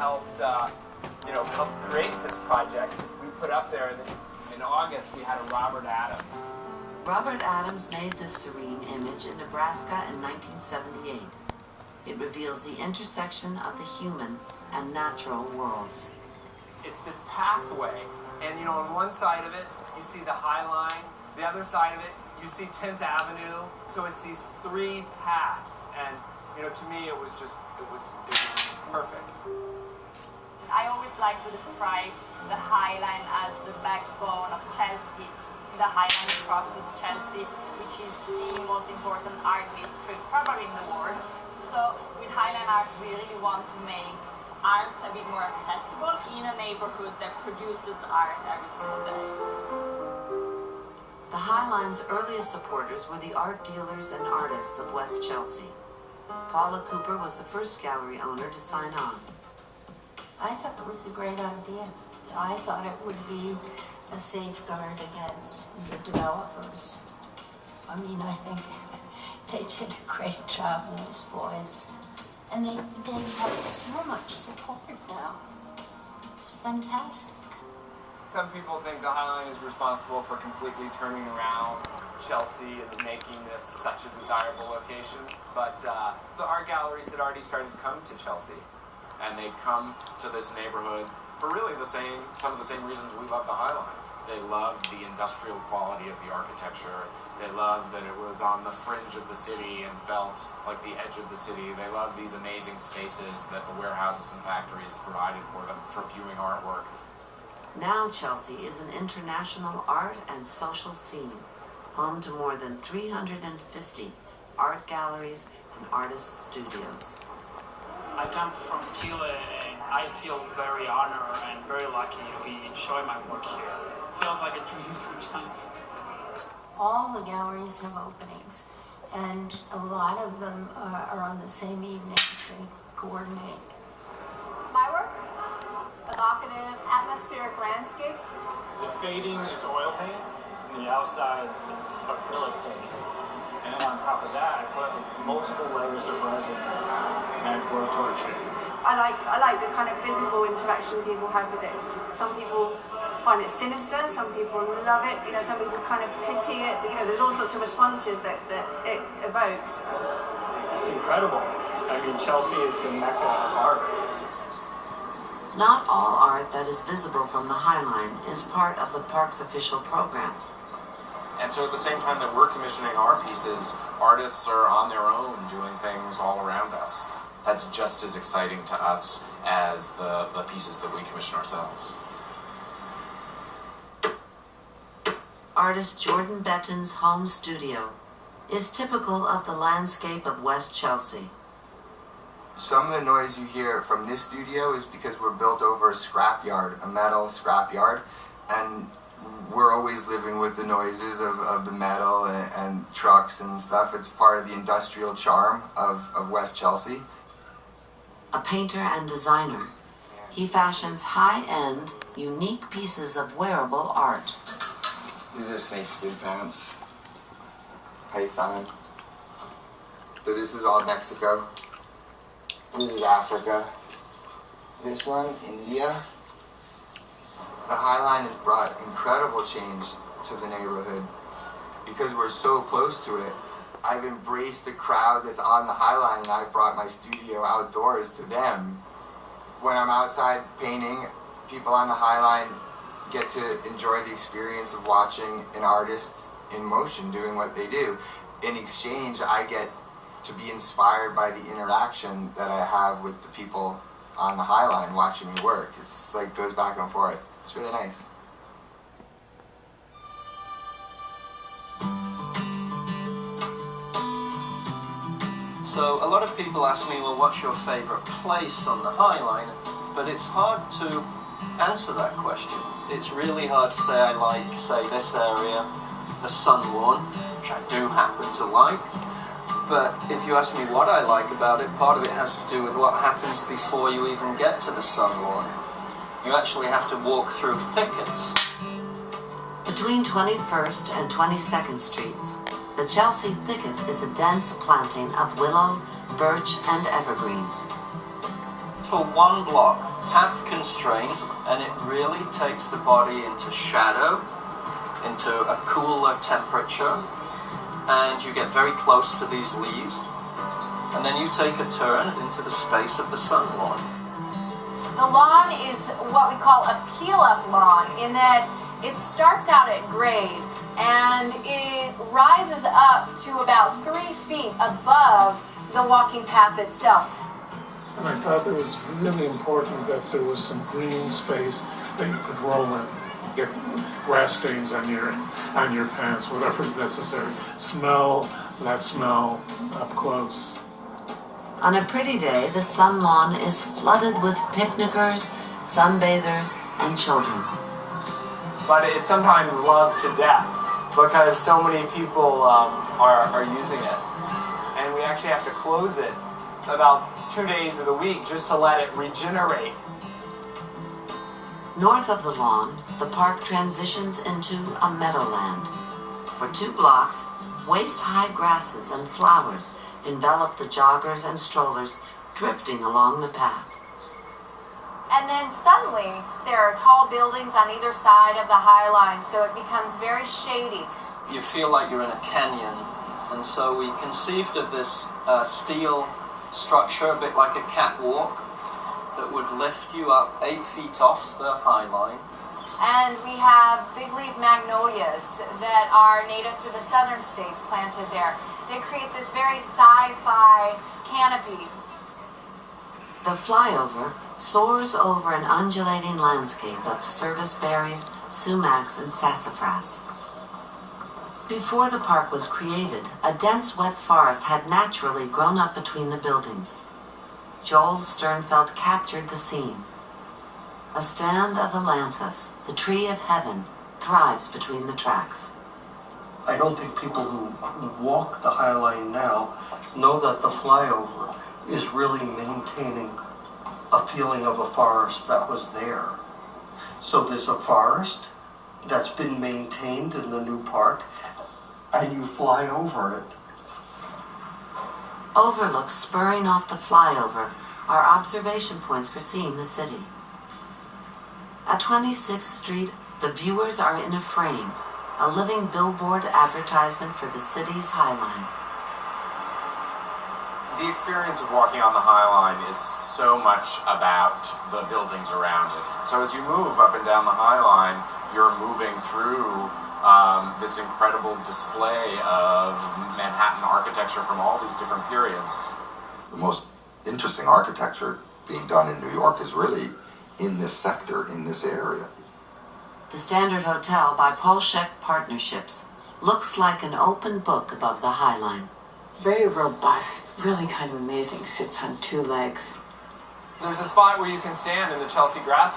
helped, helped create this project. We put up there in August, we had a Robert Adams. Robert Adams made this serene image in Nebraska in 1978. It reveals the intersection of the human and natural worlds. It's this pathway, and on one side of it, you see the Highline, the other side of it, you see 10th Avenue, so it's these three paths, and to me it was perfect. I always like to describe the Highline as the backbone of Chelsea. The Highline crosses Chelsea, which is the most important art district probably in the world. So with Highline Art, we really want to make art a bit more accessible in a neighborhood that produces art every single day. The Highline's earliest supporters were the art dealers and artists of West Chelsea. Paula Cooper was the first gallery owner to sign on. I thought it was a great idea. I thought it would be a safeguard against the developers. I think they did a great job, those boys. And they have so much support now. It's fantastic. Some people think the Highline is responsible for completely turning around Chelsea and making this such a desirable location, but the art galleries had already started to come to Chelsea. And they come to this neighborhood for really some of the same reasons we love the Highline. They loved the industrial quality of the architecture. They loved that it was on the fringe of the city and felt like the edge of the city. They loved these amazing spaces that the warehouses and factories provided for them for viewing artwork. Now Chelsea is an international art and social scene, home to more than 350 art galleries and artist studios. I come from Chile and I feel very honored and very lucky to be showing my work here. It feels like a dream sometimes. All the galleries have openings, and a lot of them are on the same evenings. They coordinate. My work? Evocative, atmospheric landscapes. The fading is oil paint, and the outside is acrylic paint. And then on top of that, I put multiple layers of resin and blowtorch it. I like the kind of physical interaction people have with it. Some people find it sinister, some people love it, some people kind of pity it. There's all sorts of responses that it evokes. It's incredible. Chelsea is the mecca of art. Not all art that is visible from the Highline is part of the park's official program. And so at the same time that we're commissioning our pieces, artists are on their own doing things all around us. That's just as exciting to us as the pieces that we commission ourselves. Artist Jordan Betton's home studio is typical of the landscape of West Chelsea. Some of the noise you hear from this studio is because we're built over a scrapyard, a metal scrapyard, and we're always living with the noises of the metal and trucks and stuff. It's part of the industrial charm of West Chelsea. A painter and designer, he fashions high-end, unique pieces of wearable art. These are snakeskin pants. Python. So this is all Mexico. This is Africa. This one, India. The Highline has brought incredible change to the neighborhood. Because we're so close to it, I've embraced the crowd that's on the Highline, and I've brought my studio outdoors to them. When I'm outside painting, people on the Highline get to enjoy the experience of watching an artist in motion doing what they do. In exchange, I get to be inspired by the interaction that I have with the people on the Highline watching me work. It's like goes back and forth. It's really nice. So a lot of people ask me, well, what's your favourite place on the Highline? But it's hard to answer that question. It's really hard to say I like, say, this area, the Sunlawn, which I do happen to like. But if you ask me what I like about it, part of it has to do with what happens before you even get to the Sunlawn. You actually have to walk through thickets. Between 21st and 22nd Streets, the Chelsea Thicket is a dense planting of willow, birch, and evergreens. For one block, path constraints, and it really takes the body into shadow, into a cooler temperature, and you get very close to these leaves, and then you take a turn into the space of the sun lawn. The lawn is what we call a peel-up lawn, in that it starts out at grade and it rises up to about 3 feet above the walking path itself. And I thought it was really important that there was some green space that you could roll in, get grass stains on your pants, whatever is necessary. Smell that smell up close. On a pretty day, the sun lawn is flooded with picnickers, sunbathers, and children. But it's sometimes loved to death because so many people are using it. And we actually have to close it about 2 days of the week just to let it regenerate. North of the lawn, the park transitions into a meadowland. For 2 blocks, waist-high grasses and flowers envelop the joggers and strollers drifting along the path. And then suddenly, there are tall buildings on either side of the Highline, so it becomes very shady. You feel like you're in a canyon, and so we conceived of this steel structure, a bit like a catwalk, that would lift you up 8 feet off the Highline. And we have big leaf magnolias that are native to the southern states planted there. They create this very sci-fi canopy. The flyover soars over an undulating landscape of service berries, sumacs, and sassafras. Before the park was created, a dense wet forest had naturally grown up between the buildings. Joel Sternfeld captured the scene. A stand of Alanthus, the tree of heaven, thrives between the tracks. I don't think people who walk the Highline now know that the flyover is really maintaining a feeling of a forest that was there. So there's a forest that's been maintained in the new park, and you fly over it. Overlooks spurring off the flyover are observation points for seeing the city. At 26th Street, the viewers are in a frame, a living billboard advertisement for the city's Highline. The experience of walking on the Highline is so much about the buildings around it. So as you move up and down the Highline, you're moving through this incredible display of Manhattan architecture from all these different periods. The most interesting architecture being done in New York is really in this sector, in this area. The Standard Hotel by Polshek Partnerships looks like an open book above the Highline. Very robust, really kind of amazing, sits on 2 legs. There's a spot where you can stand in the Chelsea grass